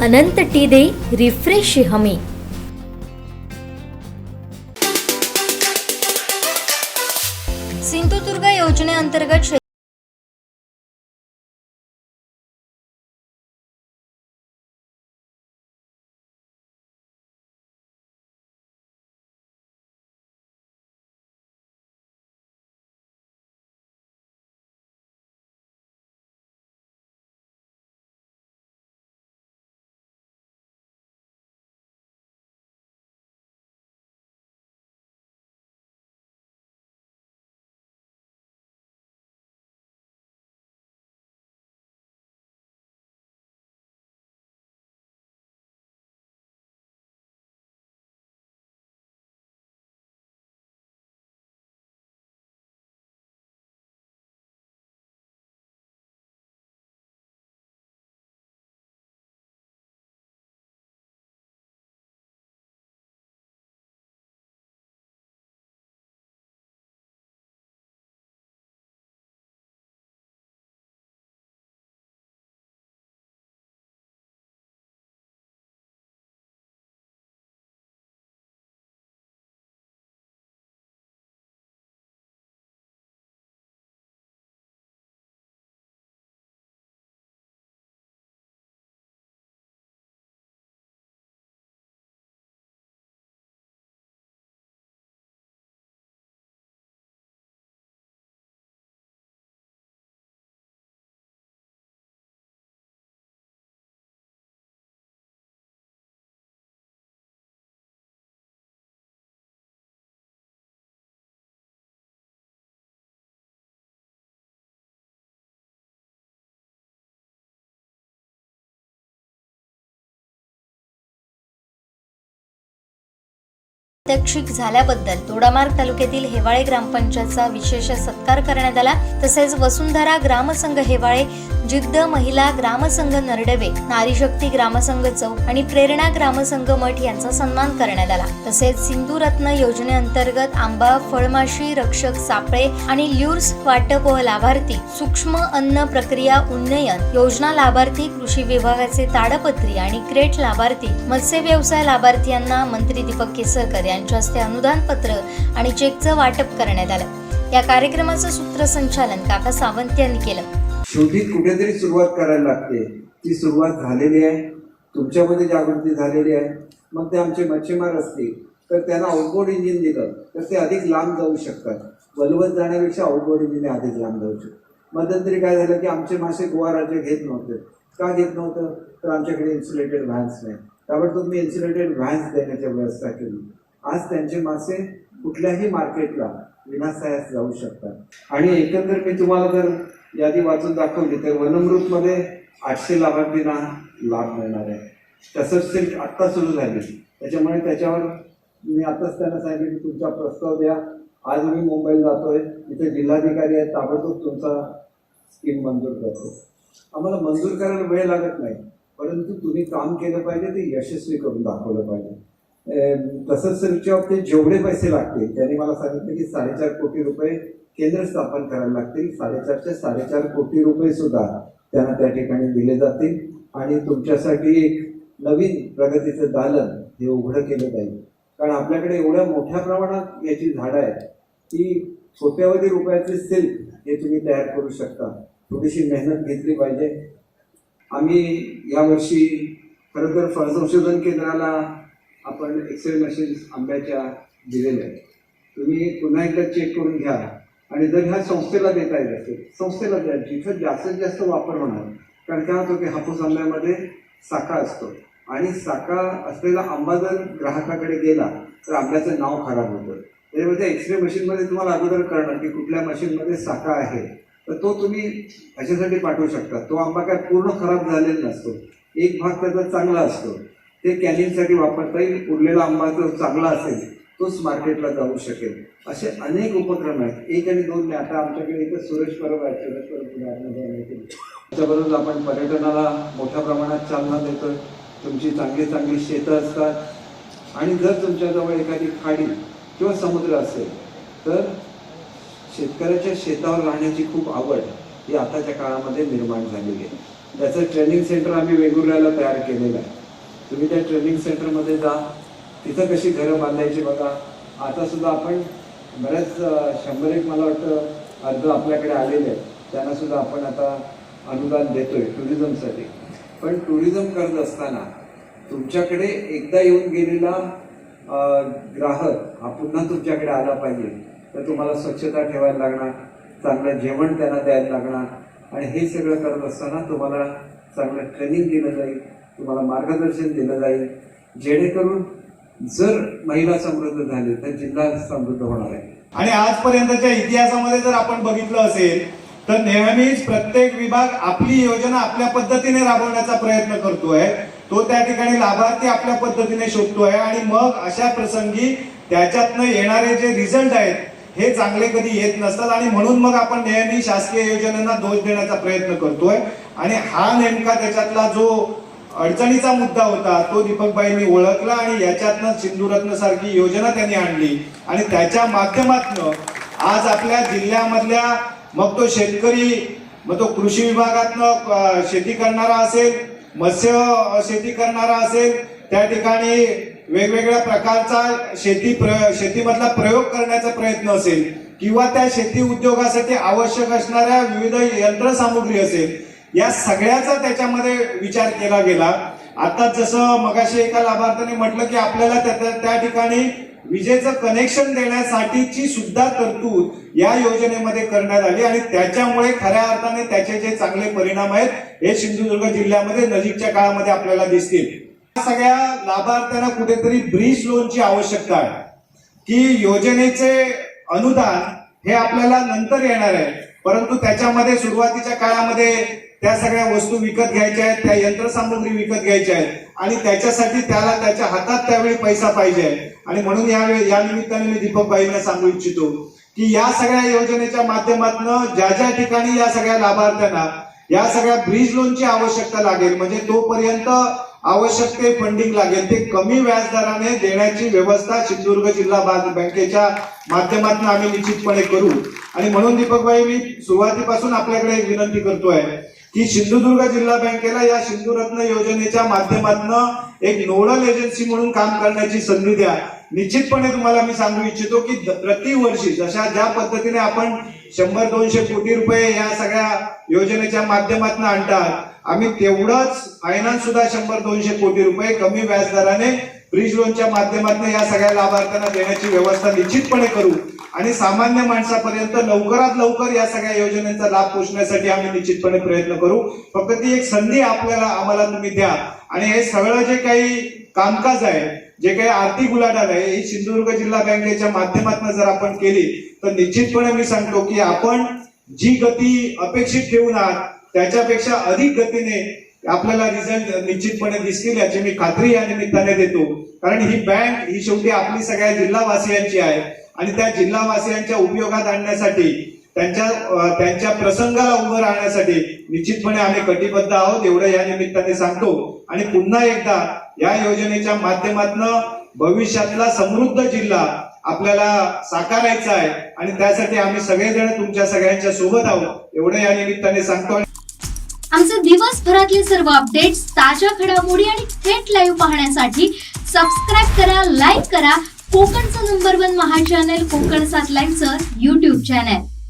अनंत T दे refresh हमी। सिंधुदुर्ग योजनेअंतर्गत प्रात्यक्षिक झाल्याबद्दल दोडामार्ग तालुक्यातील हेवाळे ग्रामपंचायतचा विशेष सत्कार करण्यात आला। तसेच वसुंधरा ग्रामसंघ हेवाळे, जिद्द महिला ग्रामसंघ नरडवे, नारीशक्ती ग्रामसंघ चौक आणि प्रेरणा ग्रामसंघ मठ यांचा सन्मान करण्यात आला। तसेच सिंधुरत्न योजनेअंतर्गत आंबा, फळमाशी रक्षक सापळे आणि ल्युर्स वाटप व लाभार्थी सूक्ष्म अन्न प्रक्रिया उन्नयन योजना लाभार्थी, कृषी विभागाचे ताडपत्री आणि क्रेट लाभार्थी, मत्स्य व्यवसाय लाभार्थी मंत्री दीपक केसरकर यांच्या हस्ते अनुदान पत्र आणि चेकचं वाटप करण्यात आलं। या कार्यक्रमाचं सूत्रसंचालन काका सावंत यांनी केलं। शेवटी कुठेतरी सुरुवात करायला लागते, ती सुरुवात झालेली आहे, तुमच्यामध्ये जागृती झालेली आहे। मग ते आमचे मच्छीमार असतील तर त्यांना आउटबोर्ड इंजिन दिलं तर ते अधिक लांब जाऊ शकतात। वलवत जाण्यापेक्षा आउटबोर्ड इंजिन अधिक लांब जाऊ शकतात। मध्यंतरी काय झालं की आमचे मासे गोवा राज्य घेत नव्हते। का घेत नव्हतं तर आमच्याकडे इन्सुलेटेड व्हॅन्स नाही, ताबडतोब मी इन्सुलेटेड व्हॅन्स देण्याची व्यवस्था केली। आज त्यांचे मासे कुठल्याही मार्केटला विनासायास जाऊ शकतात। आणि एकंदर मी तुम्हाला जर यादी वाचून दाखवली तर वनमृतमध्ये 800 लाभार्थींना लाभ मिळणार आहे। तसंच सिल्क आत्ता सुरू झाली, त्याच्यामुळे त्याच्यावर मी आताच त्यांना सांगितलं की तुमचा प्रस्ताव द्या। आज मी मुंबईला जातोय, इथे जिल्हाधिकारी आहेत, ताबडतोब तुमचा स्कीम मंजूर करतो। आम्हाला मंजूर करायला वेळ लागत नाही, परंतु तुम्ही काम केलं पाहिजे, ते यशस्वी करून दाखवलं पाहिजे। तसंच सिल्कच्या बाबतीत जेवढे पैसे लागतील त्यांनी मला सांगितलं की 4.5 कोटी रुपये केंद्र स्थापन करायला लागतील। 4.5 कोटी रुपये सुद्धा त्यांना त्या ठिकाणी दिले जातील आणि तुमच्यासाठी एक नवीन प्रगतीचं दालन हे उघडं केलं जाईल। कारण आपल्याकडे एवढ्या मोठ्या प्रमाणात याची झाडं आहेत की कोट्यवधी रुपयाचे सिल्क हे तुम्ही तयार करू शकता। थोडीशी मेहनत घेतली पाहिजे। आम्ही यावर्षी खरं तर फळ संशोधन केंद्राला आपण एक्सरे मशीन्स आंब्याच्या दिलेल्या आहेत। तुम्ही पुन्हा एकदा चेक करून घ्या आणि जर ह्या संस्थेला देता येत असेल संस्थेला द्या, जिथं जास्तीत जास्त वापर होणार। कारण काय होतं की हापूस आंब्यामध्ये साका असतो आणि साका असलेला आंबा जर ग्राहकाकडे गेला तर आंब्याचं नाव खराब होतं। त्याच्यामध्ये एक्सरे मशीनमध्ये तुम्हाला अगोदर कळणार की कुठल्या मशीनमध्ये साका आहे, तर तो तुम्ही अशासाठी पाठवू शकता। तो आंबा काय पूर्ण खराब झालेला नसतो, एक भाग त्याचा चांगला असतो, ते कॅनिंगसाठी वापरता येईल। उरलेला आंबा जो चांगला असेल तोच मार्केटला जाऊ शकेल। असे अनेक उपक्रम आहेत, 1 आणि 2 नाही। आता आमच्याकडे इथं सुरेश परब आहे, त्याच्याबरोबर आपण पर्यटनाला मोठ्या प्रमाणात चालना देतोय। तुमची चांगली शेतं असतात आणि जर तुमच्याजवळ एखादी खाडी किंवा समुद्र असेल तर शेतकऱ्याच्या शेतावर राहण्याची खूप आवड ही आताच्या काळामध्ये निर्माण झालेली आहे। त्याचं ट्रेनिंग सेंटर आम्ही वेंगुर्ल्याला तयार केलेलं आहे। तुम्ही त्या ट्रेनिंग सेंटरमध्ये जा, तिथं कशी घरं बांधायची बघा. आता सुद्धा आपण बऱ्याच 100-1 मला वाटतं अर्ज आपल्याकडे आलेले आहेत, त्यांना सुद्धा आपण आता अनुदान देतोय टुरिझमसाठी. पण टुरिझम करत असताना तुमच्याकडे एकदा येऊन गेलेला ग्राहक हा पुन्हा तुमच्याकडे आला पाहिजे. तर तुम्हाला स्वच्छता ठेवायला लागणार, चांगलं जेवण त्यांना द्यायला लागणार, आणि हे सगळं करत असताना तुम्हाला चांगलं ट्रेनिंग दिलं जाईल, तुम्हाला मार्गदर्शन दिलं जाईल, जेणेकरून जर महिला समृद्ध झाली तर जिल्हा समृद्ध होणार आहे. आणि आजपर्यंतच्या इतिहासामध्ये जर आपण बघितलं असेल तर नेहमीच प्रत्येक विभाग आपली योजना आपल्या पद्धतीने राबवण्याचा प्रयत्न करतोय. तो त्या ठिकाणी लाभार्थी आपल्या पद्धतीने शोधतोय आणि मग अशा प्रसंगी त्याच्यातनं येणारे जे रिझल्ट आहेत हे चांगले कधी येत नसतात, आणि म्हणून मग आपण नेहमी शासकीय योजनांना दोष देण्याचा प्रयत्न करतोय. आणि हा नेमका त्याच्यातला जो अडचणीचा मुद्दा होता तो दीपकबाईंनी ओळखला आणि याच्यातनं सिंधुरत्न सारखी योजना त्यांनी आणली, आणि त्याच्या माध्यमातून आज आपल्या जिल्ह्यामधल्या मग तो शेतकरी, मग तो कृषी विभागातनं शेती करणारा असेल, मत्स्य शेती करणारा असेल, त्या ठिकाणी वेगवेगळ्या प्रकारचा शेतीमधला प्रयोग करण्याचा प्रयत्न असेल, किंवा त्या शेती उद्योगासाठी आवश्यक असणाऱ्या विविध यंत्रसामुग्री असेल, या सगळ्याचा त्याच्यामध्ये विचार केला गेला. आता जसं मगाशी एका लाभार्थ्याने म्हटलं की आपल्याला त्या ठिकाणी विजेचं कनेक्शन देण्यासाठीची सुद्धा तरतूद या योजनेमध्ये करण्यात आली, आणि त्याच्यामुळे खऱ्या अर्थाने त्याचे जे चांगले परिणाम आहेत हे सिंधुदुर्ग जिल्ह्यामध्ये नजीकच्या काळामध्ये आपल्याला दिसतील. सगळ्या लाभार्थ्यांना कुठेतरी ब्रिज लोनची आवश्यकता आहे, की योजनेचे अनुदान हे आपल्याला नंतर येणार आहे, परंतु त्याच्यामध्ये सुरुवातीच्या काळामध्ये त्या सगळ्या वस्तू विकत घ्यायच्या आहेत, त्या यंत्रसामुग्री विकत घ्यायच्या आहेत, आणि त्याच्यासाठी त्याला त्याच्या हातात त्यावेळी पैसा पाहिजे. आणि म्हणून या निमित्ताने मी दीपकबाईंना सांगू इच्छितो की या सगळ्या योजनेच्या माध्यमातून ज्या ज्या ठिकाणी या सगळ्या लाभार्थ्यांना या सगळ्या ब्रिज लोनची आवश्यकता लागेल, म्हणजे तोपर्यंत आवश्यक ते फंडिंग लागेल, ते कमी व्याजदराने देण्याची व्यवस्था सिंधुदुर्ग जिल्हा बँकेच्या माध्यमातून आम्ही निश्चितपणे करू. आणि म्हणून दीपकबाई, मी सुरुवातीपासून आपल्याकडे एक विनंती करतोय की सिंधुदुर्ग जिल्हा बँकेला या सिंधुरत्न योजनेच्या माध्यमातून एक नोडल एजन्सी म्हणून काम करण्याची संधी द्या. निश्चितपणे तुम्हाला मी सांगू इच्छितो की प्रतिवर्षी ज्या पद्धतीने आपण 100-200 कोटी रुपये या सगळ्या योजनेच्या माध्यमातून आणतात, आम्ही तेवढंच फायनान्स सुद्धा 100-200 कोटी रुपये कमी व्याजदराने ब्रिज लोनच्या माध्यमातून या सगळ्या लाभार्थ्यांना देण्याची व्यवस्था निश्चितपणे करू, आणि सामान्य माणसापर्यंत लवकरात लवकर या सगळ्या योजनेचा लाभ पोहोचण्यासाठी आम्ही निश्चितपणे प्रयत्न करू. फक्त ती एक संधी आम्हाला तुम्ही द्या, आणि हे सगळं जे काही कामकाज आहे, जे काही आर्थिक उलाढाल आहे, ही सिंधुदुर्ग जिल्हा बँकेच्या माध्यमातून जर आपण केली तर निश्चितपणे मी सांगतो की आपण जी गती अपेक्षित ठेवून आहात त्याच्यापेक्षा अधिक गतीने आपल्याला रिझल्ट निश्चितपणे दिसतील याची मी खात्री या निमित्ताने देतो. कारण ही बँक ही शेवटी आपली सगळ्या जिल्हावासियांची आहे, आणि त्या जिल्हावासियांच्या उपयोगात आणण्यासाठी, त्यांच्या प्रसंगाला उभं राहण्यासाठी निश्चितपणे आम्ही कटिबद्ध आहोत, एवढं या निमित्ताने सांगतो. आणि पुन्हा एकदा या योजनेच्या माध्यमातून भविष्यातला समृद्ध जिल्हा आपल्याला साकारायचा आहे, आणि त्यासाठी आम्ही सगळेजण तुमच्या सगळ्यांच्या सोबत आहोत, एवढं या निमित्ताने सांगतो. आमचे दिवसभरातले सर्व अपडेट्स, ताज्या घडामोडी आणि थेट लाईव्ह पाहण्यासाठी सबस्क्राईब करा, लाईक करा कोकणचं नंबर 1 महा चॅनल कोकण 7 लाईव्हचं YouTube चॅनल.